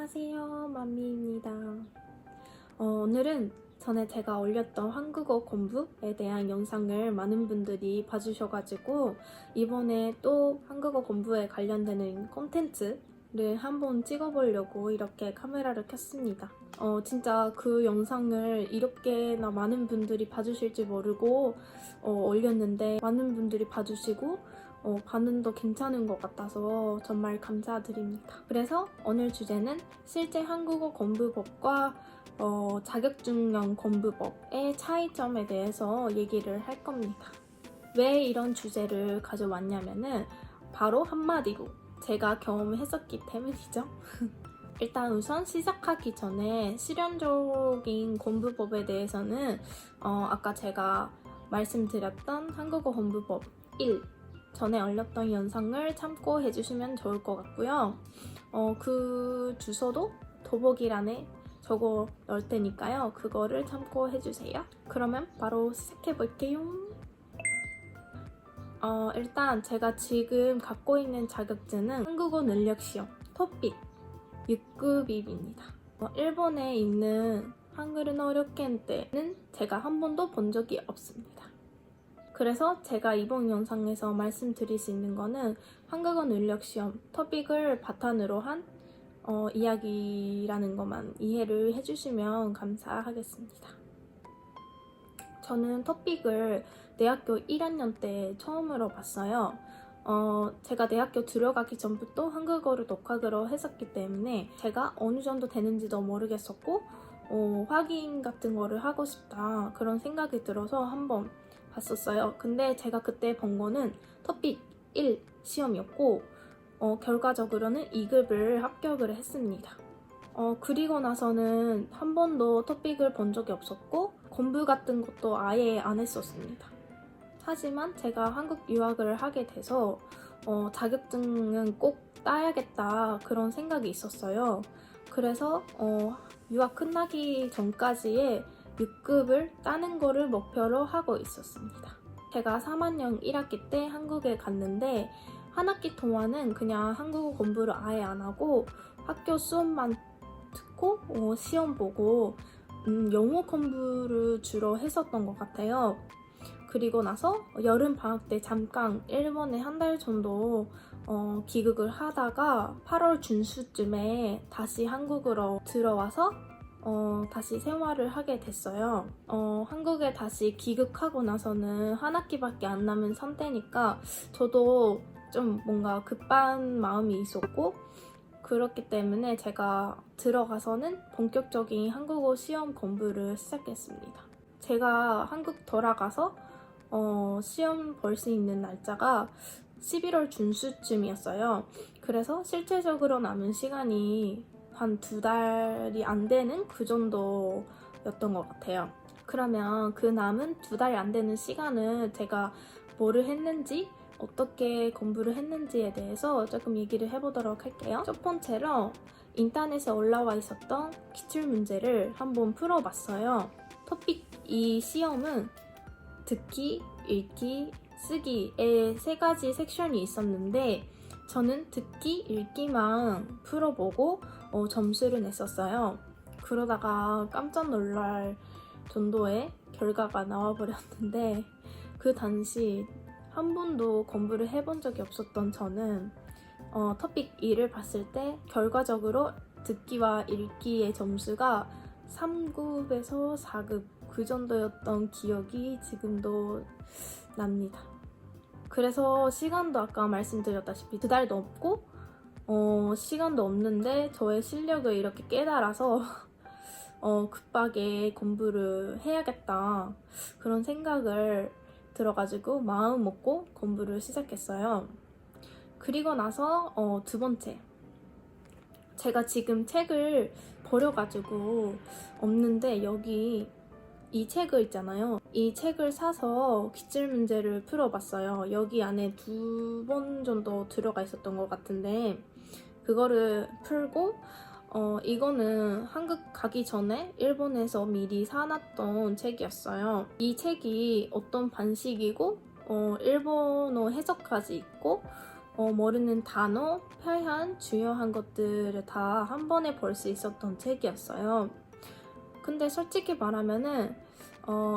안녕하세요, 맘미입니다. 오늘은 전에 제가 올렸던 한국어 공부에 대한 영상을 많은 분들이 봐주셔가지고 이번에 또 한국어 공부에 관련되는 콘텐츠를 한번 찍어보려고 이렇게 카메라를 켰습니다. 진짜 그 영상을 이렇게나 많은 분들이 봐주실지 모르고 올렸는데 많은 분들이 봐주시고 반응도 괜찮은 것 같아서 정말 감사드립니다. 그래서 오늘 주제는 실제 한국어 공부법과 자격증형 공부법의 차이점에 대해서 얘기를 할 겁니다. 왜 이런 주제를 가져왔냐면은 바로 한마디로 제가 경험했었기 때문이죠. 일단 우선 시작하기 전에 실용적인 공부법에 대해서는 아까 제가 말씀드렸던 한국어 공부법 1 전에 올렸던 영상을 참고해주시면 좋을 것 같고요. 그 주소도 더보기란에 적어 넣을 테니까요. 그거를 참고해주세요. 그러면 바로 시작해볼게요. 일단 제가 지금 갖고 있는 자격증은 한국어 능력시험 토픽 6급입니다. 일본에 있는 한글은 어렵게 때는 제가 한 번도 본 적이 없습니다. 그래서 제가 이번 영상에서 말씀드릴 수 있는 거는 한국어 능력시험 토픽을 바탕으로 한 이야기라는 것만 이해를 해주시면 감사하겠습니다. 저는 토픽을 대학교 1학년 때 처음으로 봤어요. 제가 대학교 들어가기 전부터 한국어를 독학으로 했었기 때문에 제가 어느 정도 되는지도 모르겠었고 확인 같은 거를 하고 싶다 그런 생각이 들어서 한번 봤었어요. 근데 제가 그때 본 거는 토픽 1 시험이었고 결과적으로는 2급을 합격을 했습니다. 그리고 나서는 한 번도 토픽을 본 적이 없었고 공부 같은 것도 아예 안 했었습니다. 하지만 제가 한국 유학을 하게 돼서 자격증은 꼭 따야겠다 그런 생각이 있었어요. 그래서 유학 끝나기 전까지의 6급을 따는 거를 목표로 하고 있었습니다. 제가 3학년 1학기 때 한국에 갔는데 한 학기 동안은 그냥 한국어 공부를 아예 안 하고 학교 수업만 듣고 시험 보고 영어 공부를 주로 했었던 것 같아요. 그리고 나서 여름 방학 때 잠깐 일본에 한 달 정도 귀국을 하다가 8월 중순쯤에 다시 한국으로 들어와서 다시 생활을 하게 됐어요. 한국에 다시 귀국하고 나서는 한 학기밖에 안 남은 상태니까 저도 좀 뭔가 급한 마음이 있었고 그렇기 때문에 제가 들어가서는 본격적인 한국어 시험 공부를 시작했습니다. 제가 한국 돌아가서 시험 볼 수 있는 날짜가 11월 중순쯤이었어요. 그래서 실제적으로 남은 시간이 한 2달이 안 되는 그 정도였던 것 같아요. 그러면 그 남은 2달이 안 되는 시간은 제가 뭐를 했는지 어떻게 공부를 했는지에 대해서 조금 얘기를 해보도록 할게요. 첫 번째로 인터넷에 올라와 있었던 기출문제를 한번 풀어봤어요. 토픽 이 시험은 듣기, 읽기, 쓰기의 3가지 섹션이 있었는데 저는 듣기, 읽기만 풀어보고 점수를 냈었어요. 그러다가 깜짝 놀랄 정도의 결과가 나와버렸는데 그 당시 한 번도 공부를 해본 적이 없었던 저는 토픽 2를 봤을 때 결과적으로 듣기와 읽기의 점수가 3급에서 4급 그 정도였던 기억이 지금도 납니다. 그래서 시간도 아까 말씀드렸다시피 2달도 없고 시간도 없는데 저의 실력을 이렇게 깨달아서 급하게 공부를 해야겠다 그런 생각을 들어가지고 마음 먹고 공부를 시작했어요. 그리고 나서 두 번째 제가 지금 책을 버려가지고 없는데 여기 이 책을 있잖아요. 이 책을 사서 기출문제를 풀어봤어요. 여기 안에 2번 정도 들어가 있었던 것 같은데 그거를 풀고 이거는 한국 가기 전에 일본에서 미리 사놨던 책이었어요. 이 책이 어떤 방식이고 일본어 해석까지 있고 모르는 단어, 표현, 중요한 것들을 다 한 번에 볼 수 있었던 책이었어요. 근데 솔직히 말하면은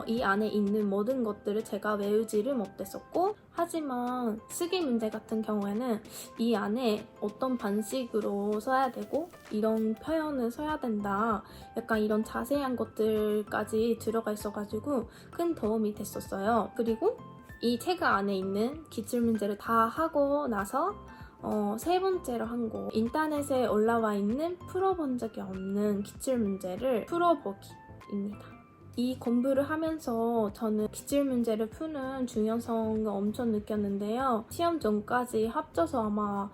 이 안에 있는 모든 것들을 제가 외우지를 못했었고, 하지만 쓰기 문제 같은 경우에는 이 안에 어떤 방식으로 써야 되고 이런 표현을 써야 된다, 약간 이런 자세한 것들까지 들어가 있어가지고 큰 도움이 됐었어요. 그리고 이 책 안에 있는 기출문제를 다 하고 나서 세 번째로 한 거, 인터넷에 올라와 있는 풀어본 적이 없는 기출문제를 풀어보기입니다. 이 공부를 하면서 저는 기출문제를 푸는 중요성을 엄청 느꼈는데요. 시험 전까지 합쳐서 아마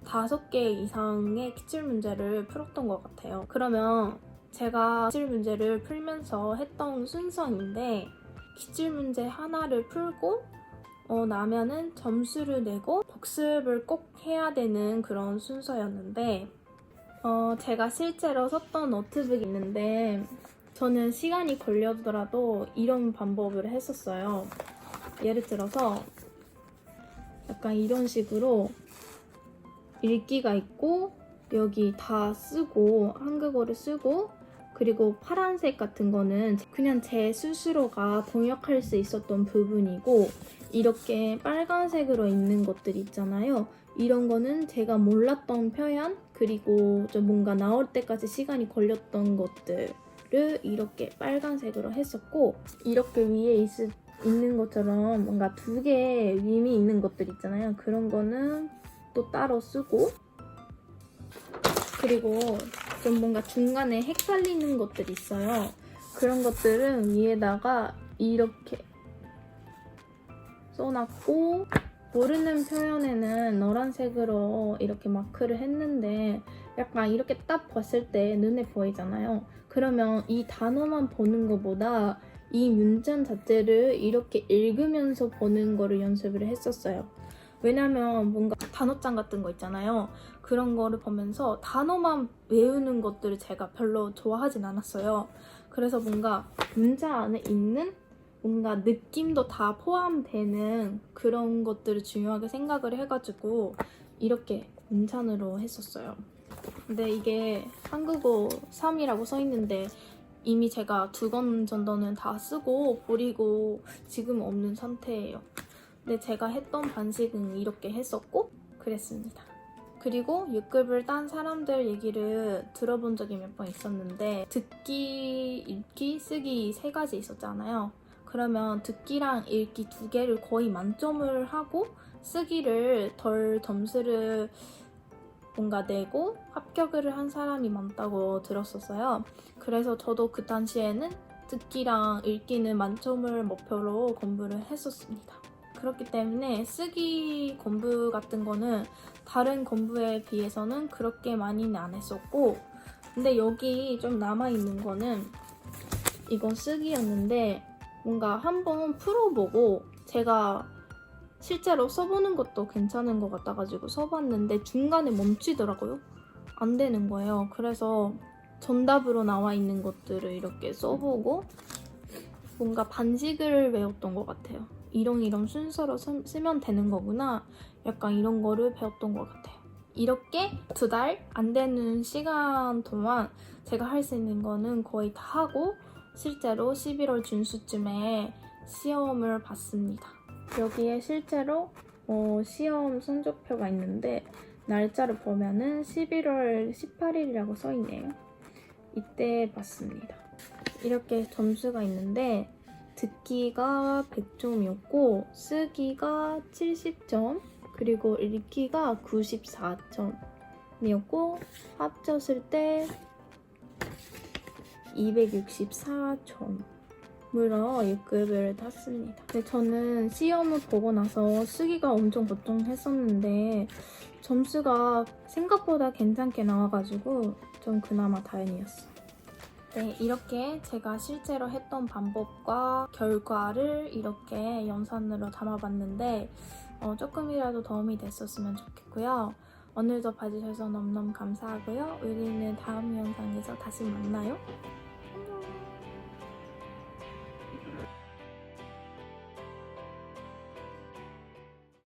5개 이상의 기출문제를 풀었던 것 같아요. 그러면 제가 기출문제를 풀면서 했던 순서인데, 기출문제 하나를 풀고 나면은 점수를 내고 복습을 꼭 해야 되는 그런 순서였는데, 제가 실제로 썼던 노트북이 있는데 저는 시간이 걸려더라도 이런 방법을 했었어요. 예를 들어서 약간 이런 식으로 읽기가 있고 여기 다 쓰고 한국어를 쓰고, 그리고 파란색 같은 거는 그냥 제 스스로가 번역할 수 있었던 부분이고, 이렇게 빨간색으로 있는 것들 있잖아요. 이런 거는 제가 몰랐던 표현, 그리고 좀 뭔가 나올 때까지 시간이 걸렸던 것들을 이렇게 빨간색으로 했었고, 이렇게 위에 있는 것처럼 뭔가 2개의 의미 있는 것들 있잖아요. 그런 거는 또 따로 쓰고, 그리고 좀 뭔가 중간에 헷갈리는 것들이 있어요. 그런 것들은 위에다가 이렇게 써놨고, 모르는 표현에는 노란색으로 이렇게 마크를 했는데 약간 이렇게 딱 봤을 때 눈에 보이잖아요. 그러면 이 단어만 보는 것보다 이 문장 자체를 이렇게 읽으면서 보는 거를 연습을 했었어요. 왜냐면 뭔가 단어장 같은 거 있잖아요. 그런 거를 보면서 단어만 외우는 것들을 제가 별로 좋아하진 않았어요. 그래서 뭔가 문장 안에 있는 뭔가 느낌도 다 포함되는 그런 것들을 중요하게 생각을 해가지고 이렇게 문찬으로 했었어요. 근데 이게 한국어 3이라고 써있는데 이미 제가 2권 정도는 다 쓰고 버리고 지금 없는 상태예요. 근데 제가 했던 방식은 이렇게 했었고 그랬습니다. 그리고 6급을 딴 사람들 얘기를 들어본 적이 몇 번 있었는데, 듣기, 읽기, 쓰기 3가지 있었잖아요. 그러면 듣기랑 읽기 2개를 거의 만점을 하고 쓰기를 덜 점수를 뭔가 내고 합격을 한 사람이 많다고 들었었어요. 그래서 저도 그 당시에는 듣기랑 읽기는 만점을 목표로 공부를 했었습니다. 그렇기 때문에 쓰기 공부 같은 거는 다른 공부에 비해서는 그렇게 많이는 안 했었고, 근데 여기 좀 남아있는 거는 이건 쓰기였는데 뭔가 한번 풀어보고 제가 실제로 써보는 것도 괜찮은 것 같아가지고 써봤는데 중간에 멈추더라고요. 안 되는 거예요. 그래서 정답으로 나와 있는 것들을 이렇게 써보고 뭔가 반식을 외웠던 것 같아요. 이런 순서로 쓰면 되는 거구나, 약간 이런 거를 배웠던 것 같아요. 이렇게 2달 안 되는 시간 동안 제가 할 수 있는 거는 거의 다 하고 실제로 11월 중순쯤에 시험을 봤습니다. 여기에 실제로 시험 성적표가 있는데 날짜를 보면은 11월 18일이라고 써있네요. 이때 봤습니다. 이렇게 점수가 있는데 듣기가 100점이었고 쓰기가 70점, 그리고 읽기가 94점이었고 합쳤을 때 264점으로 6급을 탔습니다. 근데 저는 시험을 보고 나서 쓰기가 엄청 걱정했었는데 점수가 생각보다 괜찮게 나와가지고 좀 그나마 다행이었어요. 네, 이렇게 제가 실제로 했던 방법과 결과를 이렇게 영상으로 담아봤는데 조금이라도 도움이 됐었으면 좋겠고요. 오늘도 봐주셔서 너무너무 감사하고요. 우리는 다음 영상에서 다시 만나요.